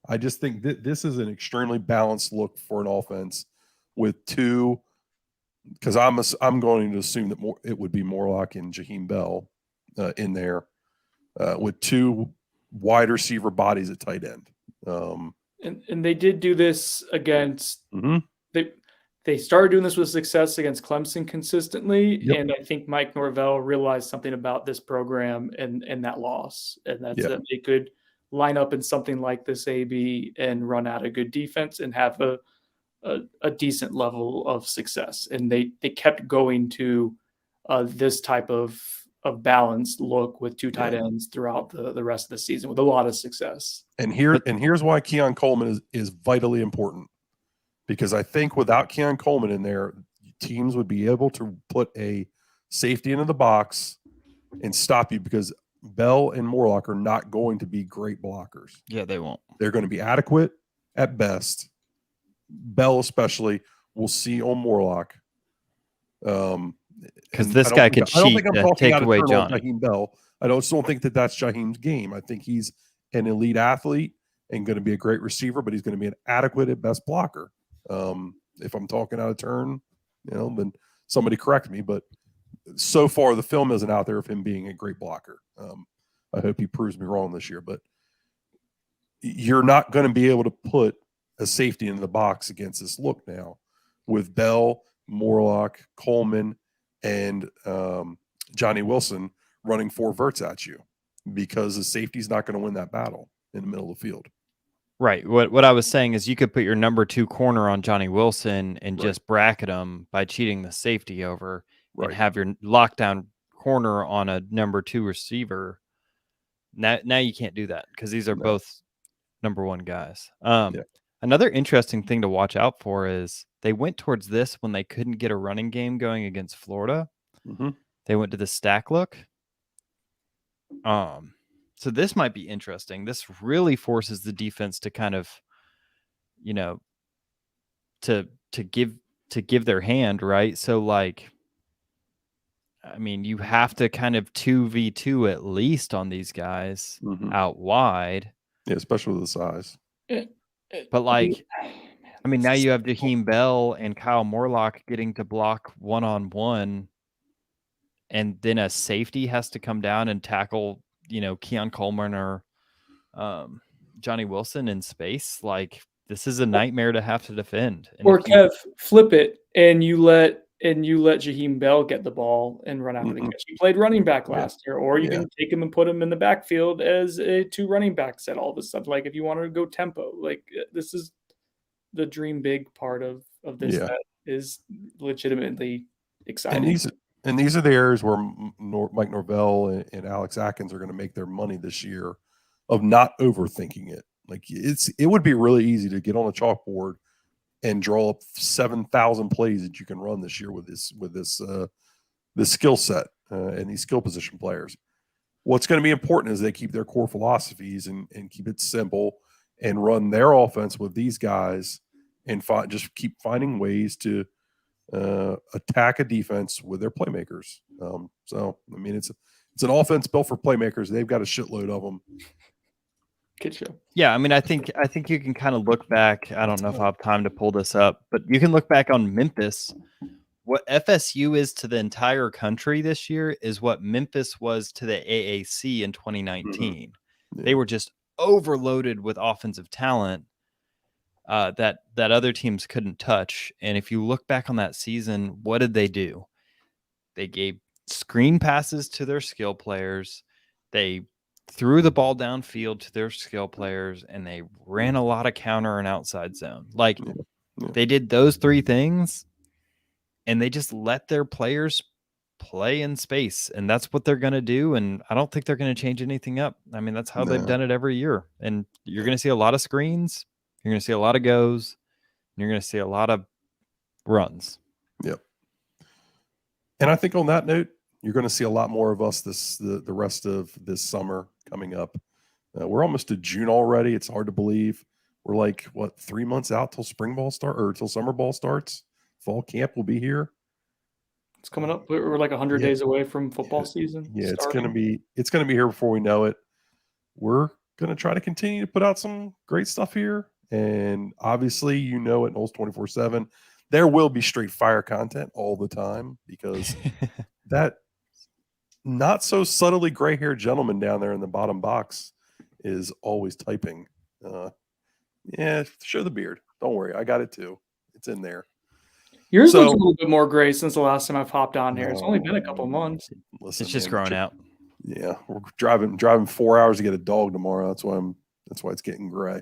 I just think that this is an extremely balanced look for an offense with 2, because I'm going to assume that it would be Morlock and Jaheim Bell in there with 2 wide receiver bodies at tight end. And they did do this against they started doing this with success against Clemson consistently. Yep. And I think Mike Norvell realized something about this program and that loss. And that's that they could line up in something like this AB and run out a good defense and have a decent level of success. And they kept going to this type of balanced look with 2 tight ends throughout the rest of the season with a lot of success. And here's why Keon Coleman is vitally important. Because I think without Keon Coleman in there, teams would be able to put a safety into the box and stop you, because Bell and Morlock are not going to be great blockers. Yeah, they won't. They're going to be adequate at best. Bell especially, we'll see on Morlock. Because this guy could I don't cheat think I'm to talking take out of away turn on Johnny. Jaheim Bell. I just don't think that that's Jaheim's game. I think he's an elite athlete and going to be a great receiver, but he's going to be an adequate at best blocker. If I'm talking out of turn, then somebody correct me. But so far, the film isn't out there of him being a great blocker. I hope he proves me wrong this year. But you're not going to be able to put a safety in the box against this look now with Bell, Morlock, Coleman, and Johnny Wilson running 4 verts at you, because the safety's not going to win that battle in the middle of the field. Right. What I was saying is you could put your number 2 corner on Johnny Wilson and just bracket him by cheating the safety over and have your lockdown corner on a number 2 receiver. Now you can't do that because these are both number 1 guys. Another interesting thing to watch out for is they went towards this when they couldn't get a running game going against Florida. Mm-hmm. They went to the stack look. So this might be interesting. This really forces the defense to kind of, to give their hand, right? So like, I mean, you have to kind of 2v2 at least on these guys out wide. Yeah, especially with the size. But like, I mean, now you have Jaheim Bell and Kyle Morlock getting to block 1-on-1, and then a safety has to come down and tackle, Keon Coleman or Johnny Wilson in space. Like, this is a nightmare to have to defend. And or Kev, flip it and you let Jaheim Bell get the ball and run after the catch. He played running back last year, or you can take him and put him in the backfield as a 2 running back set. All this stuff, like if you wanted to go tempo, like this is the dream big part of this that is legitimately exciting. And these are the areas where Mike Norvell and Alex Atkins are going to make their money this year, of not overthinking it. Like it would be really easy to get on a chalkboard and draw up 7,000 plays that you can run this year with this skill set and these skill position players. What's going to be important is they keep their core philosophies and keep it simple and run their offense with these guys and just keep finding ways to attack a defense with their playmakers. So I mean, it's an offense built for playmakers. They've got a shitload of them. Good show. Yeah, I mean, I think you can kind of look back. I don't know if I have time to pull this up, but you can look back on Memphis. What FSU is to the entire country this year is what Memphis was to the AAC in 2019. They were just overloaded with offensive talent that other teams couldn't touch. And if you look back on that season, what did they do? They gave screen passes to their skill players. They threw the ball downfield to their skill players, and they ran a lot of counter and outside zone. Like they did those 3 things, and they just let their players play in space, and that's what they're going to do. And I don't think they're going to change anything up. I mean, that's how they've done it every year. And you're going to see a lot of screens. You're going to see a lot of goes. And you're going to see a lot of runs. Yep. And I think on that note, you're going to see a lot more of us the rest of this summer coming up. We're almost to June already. It's hard to believe. We're like, 3 months out till spring ball till summer ball starts. Fall camp will be here. It's coming up. We're like 100 days away from football season. Yeah, it's going to be here before we know it. We're going to try to continue to put out some great stuff here. And obviously, at Noles 24/7, there will be straight fire content all the time, because that not so subtly gray-haired gentleman down there in the bottom box is always typing. Show the beard. Don't worry, I got it too. It's in there. Yours looks a little bit more gray since the last time I've hopped on here. It's only been a couple months. Listen, it's just growing out. Yeah, we're driving 4 hours to get a dog tomorrow. That's why it's getting gray.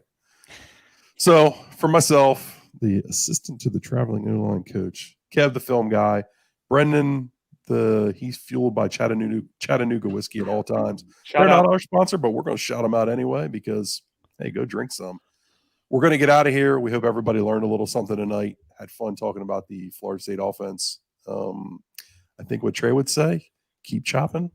So for myself, the assistant to the traveling O-line coach, Kev, the film guy, Brendan, he's fueled by Chattanooga whiskey at all times. They're not our sponsor, but we're going to shout them out anyway, because, hey, go drink some. We're going to get out of here. We hope everybody learned a little something tonight. Had fun talking about the Florida State offense. I think what Trey would say, keep chopping